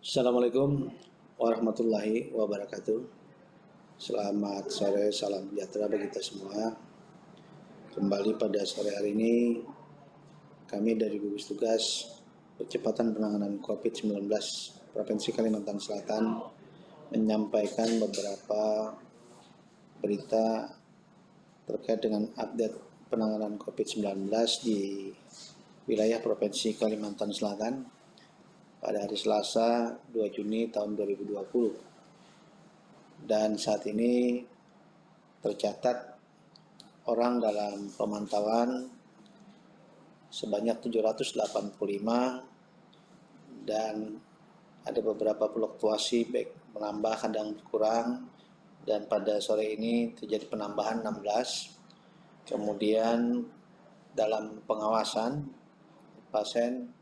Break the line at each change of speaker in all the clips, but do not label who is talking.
Assalamualaikum warahmatullahi wabarakatuh. Selamat sore, salam sejahtera bagi kita semua. Kembali pada sore hari ini, kami dari gugus tugas percepatan penanganan COVID-19 Provinsi Kalimantan Selatan menyampaikan beberapa berita terkait dengan update penanganan COVID-19 di wilayah Provinsi Kalimantan Selatan pada hari Selasa 2 Juni tahun 2020. Dan saat ini tercatat orang dalam pemantauan sebanyak 785 dan ada beberapa fluktuasi baik menambah kadang berkurang, dan pada sore ini terjadi penambahan 16. Kemudian dalam pengawasan pasien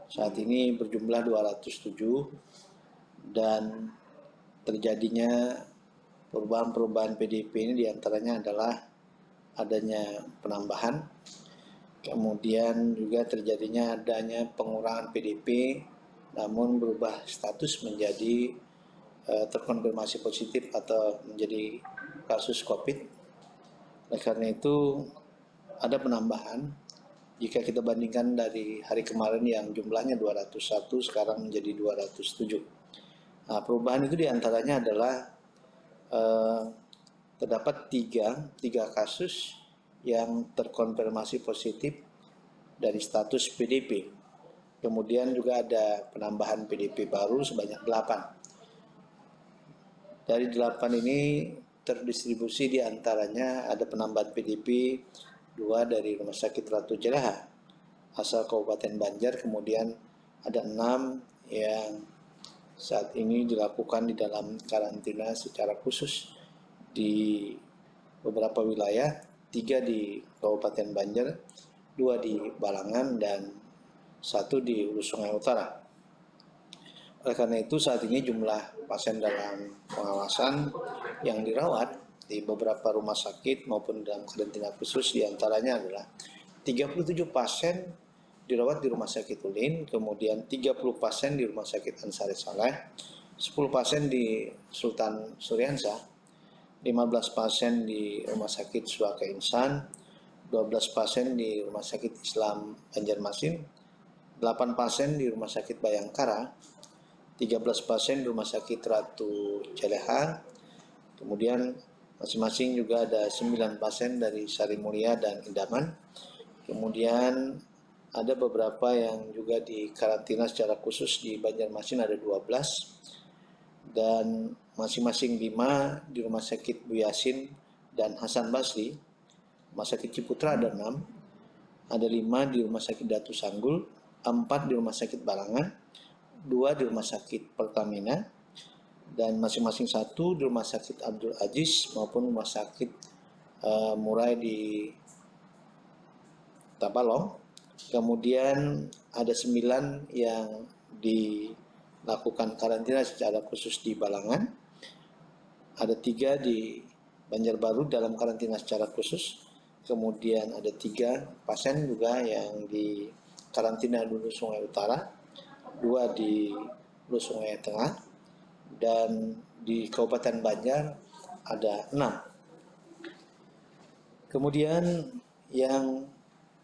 saat ini berjumlah 207 dan terjadinya perubahan-perubahan PDP ini diantaranya adalah adanya penambahan, kemudian juga terjadinya adanya pengurangan PDP namun berubah status menjadi terkonfirmasi positif atau menjadi kasus COVID. Oleh karena itu ada penambahan. Jika kita bandingkan dari hari kemarin yang jumlahnya 201, sekarang menjadi 207. Nah, perubahan itu diantaranya adalah terdapat tiga kasus yang terkonfirmasi positif dari status PDP. Kemudian juga ada penambahan PDP baru sebanyak 8. Dari 8 ini terdistribusi diantaranya ada penambahan PDP 2 dari Rumah Sakit Ratu Jeraha asal Kabupaten Banjar, kemudian ada 6 yang saat ini dilakukan di dalam karantina secara khusus di beberapa wilayah, 3 di Kabupaten Banjar, 2 di Balangan, dan 1 di Hulu Sungai Utara. Oleh karena itu saat ini jumlah pasien dalam pengawasan yang dirawat di beberapa rumah sakit maupun dalam karantina khusus diantaranya adalah 37 pasien dirawat di Rumah Sakit Ulin, kemudian 30 pasien di Rumah Sakit Ansari Saleh, 10 pasien di Sultan Suryansa, 15 pasien di Rumah Sakit Suaka Insan, 12 pasien di Rumah Sakit Islam Banjarmasin, 8 pasien di Rumah Sakit Bayangkara, 13 pasien di Rumah Sakit Ratu Jeleha, kemudian masing-masing juga ada 9 pasien dari Sari Mulia dan Indaman, kemudian ada beberapa yang juga di karantina secara khusus di Banjarmasin ada 12, dan masing-masing 5 di Rumah Sakit Bu Yasin dan Hasan Basri. Rumah Sakit Ciputra ada 6, ada 5 di Rumah Sakit Datu Sanggul, 4 di Rumah Sakit Balangan, 2 di Rumah Sakit Pertamina, dan masing-masing 1 di Rumah Sakit Abdul Aziz maupun Rumah Sakit Murai di Tabalong. Kemudian ada 9 yang dilakukan karantina secara khusus di Balangan, ada 3 di Banjarbaru dalam karantina secara khusus, kemudian ada 3 pasien juga yang di karantina di Hulu Sungai Utara, 2 di Hulu Sungai Tengah, dan di Kabupaten Banjar ada 6. Kemudian yang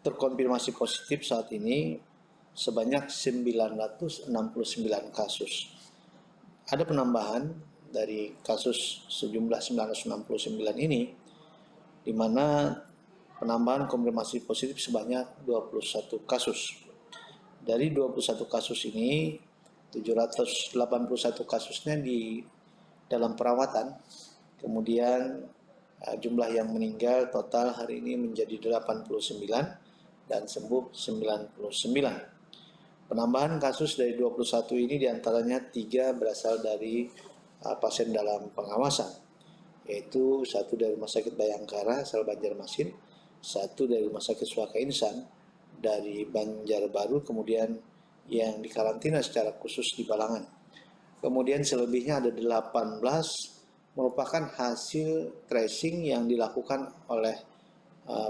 terkonfirmasi positif saat ini sebanyak 969 kasus. Ada penambahan dari kasus sejumlah 969 ini, di mana penambahan konfirmasi positif sebanyak 21 kasus. Dari 21 kasus ini, 781 kasusnya di dalam perawatan, kemudian jumlah yang meninggal total hari ini menjadi 89 dan sembuh 99. Penambahan kasus dari 21 ini diantaranya 3 berasal dari pasien dalam pengawasan, yaitu 1 dari Rumah Sakit Bayangkara asal Banjarmasin, 1 dari Rumah Sakit Suaka Insan dari Banjarbaru, kemudian yang dikarantina secara khusus di Balangan. Kemudian selebihnya ada 18 merupakan hasil tracing yang dilakukan oleh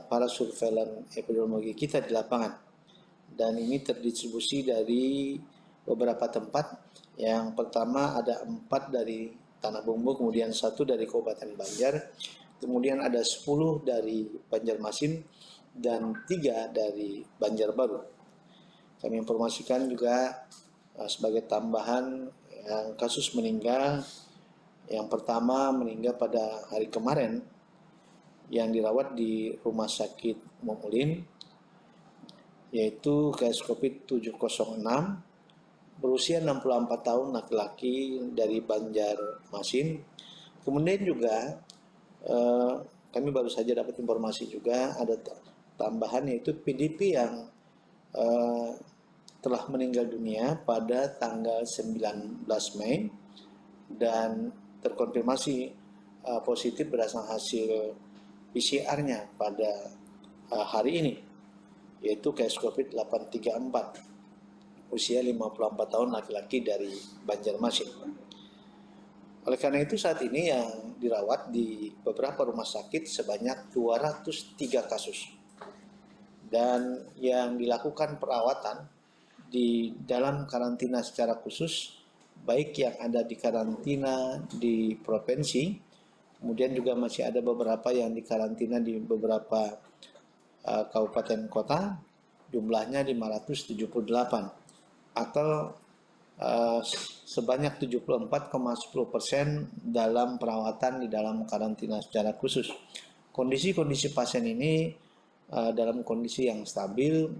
para surveillance epidemiologi kita di lapangan, dan ini terdistribusi dari beberapa tempat. Yang pertama ada 4 dari Tanah Bumbu, kemudian 1 dari Kabupaten Banjar, kemudian ada 10 dari Banjarmasin, dan 3 dari Banjarbaru. Kami informasikan juga sebagai tambahan yang kasus meninggal. Yang pertama meninggal pada hari kemarin yang dirawat di Rumah Sakit Momulin, yaitu kasus COVID-706, berusia 64 tahun, laki-laki dari Banjarmasin. Kemudian juga kami baru saja dapat informasi juga ada tambahan, yaitu PDP yang telah meninggal dunia pada tanggal 19 Mei dan terkonfirmasi positif berdasarkan hasil PCR-nya pada hari ini, yaitu case COVID-834, usia 54 tahun, laki-laki dari Banjarmasin. Oleh karena itu saat ini yang dirawat di beberapa rumah sakit sebanyak 203 kasus. Dan yang dilakukan perawatan di dalam karantina secara khusus, baik yang ada di karantina di provinsi, kemudian juga masih ada beberapa yang di karantina di beberapa kabupaten kota, jumlahnya 578 atau sebanyak 74,10% dalam perawatan di dalam karantina secara khusus. Kondisi pasien ini dalam kondisi yang stabil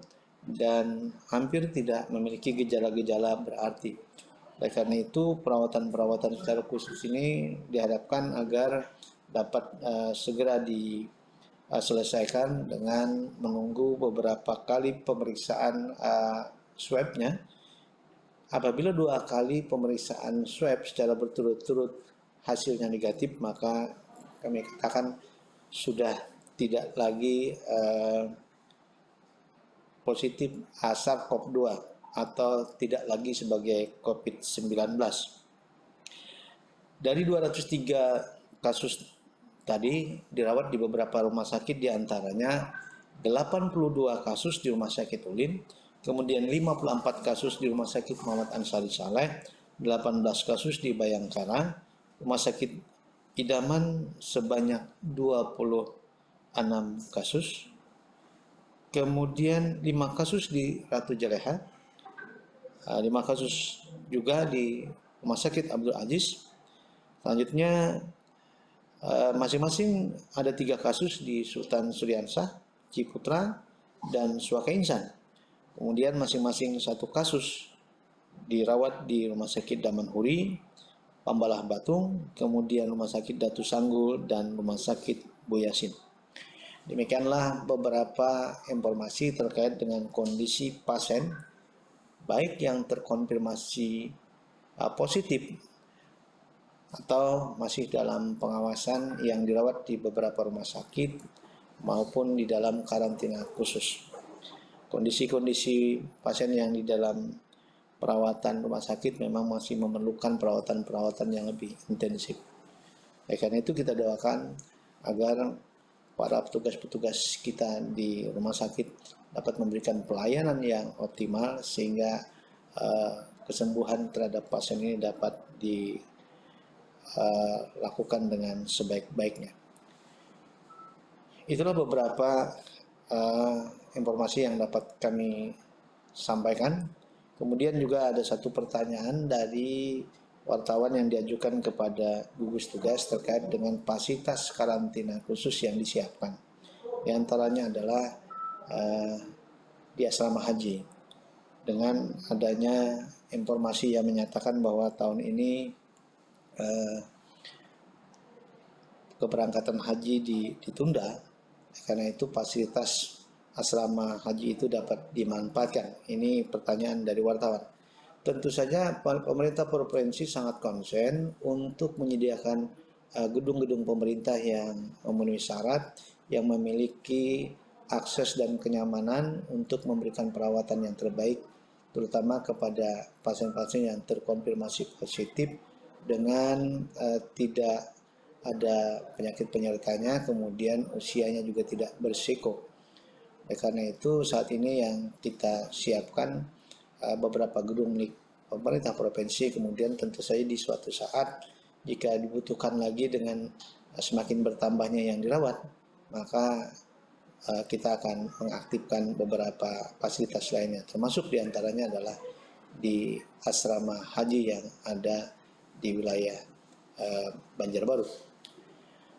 dan hampir tidak memiliki gejala-gejala berarti. Oleh karena itu, perawatan-perawatan secara khusus ini diharapkan agar dapat segera diselesaikan dengan menunggu beberapa kali pemeriksaan swab-nya. Apabila 2 kali pemeriksaan swab secara berturut-turut hasilnya negatif, maka kami katakan sudah tidak lagi positif SARS-CoV-2 atau tidak lagi sebagai COVID-19. Dari 203 kasus tadi dirawat di beberapa rumah sakit, diantaranya 82 kasus di Rumah Sakit Ulin, kemudian 54 kasus di Rumah Sakit Muhammad Ansari Saleh, 18 kasus di Bayangkara, Rumah Sakit Idaman sebanyak 26 kasus, kemudian 5 kasus di Ratu Jaleha, 5 kasus juga di Rumah Sakit Abdul Aziz. Selanjutnya masing-masing ada 3 kasus di Sultan Suriansah, Ciputra, dan Suaka Insan. Kemudian masing-masing 1 kasus dirawat di Rumah Sakit Damanhuri, Pambalah Batung, kemudian Rumah Sakit Datu Sanggul, dan Rumah Sakit Boyasin. Demikianlah beberapa informasi terkait dengan kondisi pasien, baik yang terkonfirmasi positif atau masih dalam pengawasan yang dirawat di beberapa rumah sakit maupun di dalam karantina khusus. Kondisi-kondisi pasien yang di dalam perawatan rumah sakit memang masih memerlukan perawatan-perawatan yang lebih intensif. Oleh karena itu kita doakan agar para petugas-petugas kita di rumah sakit dapat memberikan pelayanan yang optimal sehingga kesembuhan terhadap pasien ini dapat dilakukan dengan sebaik-baiknya. Itulah beberapa informasi yang dapat kami sampaikan. Kemudian juga ada satu pertanyaan dari wartawan yang diajukan kepada gugus tugas terkait dengan fasilitas karantina khusus yang disiapkan. Di antaranya adalah di asrama haji. Dengan adanya informasi yang menyatakan bahwa tahun ini keberangkatan haji ditunda, karena itu fasilitas asrama haji itu dapat dimanfaatkan. Ini pertanyaan dari wartawan. Tentu saja pemerintah provinsi sangat konsen untuk menyediakan gedung-gedung pemerintah yang memenuhi syarat, yang memiliki akses dan kenyamanan untuk memberikan perawatan yang terbaik, terutama kepada pasien-pasien yang terkonfirmasi positif dengan tidak ada penyakit penyertanya, kemudian usianya juga tidak berisiko. Karena itu saat ini yang kita siapkan beberapa gedung milik pemerintah provinsi, kemudian tentu saja di suatu saat jika dibutuhkan lagi dengan semakin bertambahnya yang dirawat, maka kita akan mengaktifkan beberapa fasilitas lainnya, termasuk diantaranya adalah di asrama haji yang ada di wilayah Banjarbaru.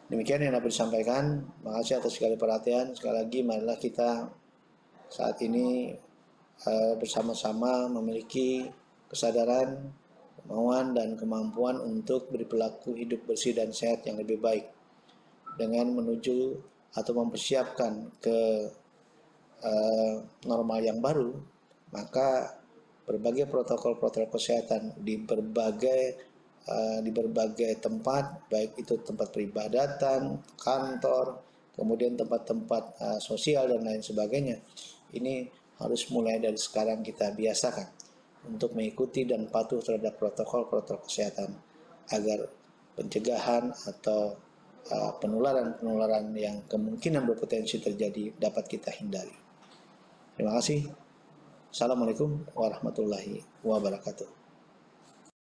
Demikian yang dapat disampaikan. Makasih atas segala perhatian. Sekali lagi, marilah kita saat ini bersama-sama memiliki kesadaran, kemauan, dan kemampuan untuk berperilaku hidup bersih dan sehat yang lebih baik dengan menuju atau mempersiapkan ke normal yang baru. Maka berbagai protokol-protokol kesehatan di berbagai tempat, baik itu tempat peribadatan, kantor, kemudian tempat-tempat sosial dan lain sebagainya. Ini harus mulai dari sekarang kita biasakan untuk mengikuti dan patuh terhadap protokol-protokol kesehatan agar pencegahan atau penularan-penularan yang kemungkinan berpotensi terjadi dapat kita hindari. Terima kasih. Assalamualaikum warahmatullahi wabarakatuh.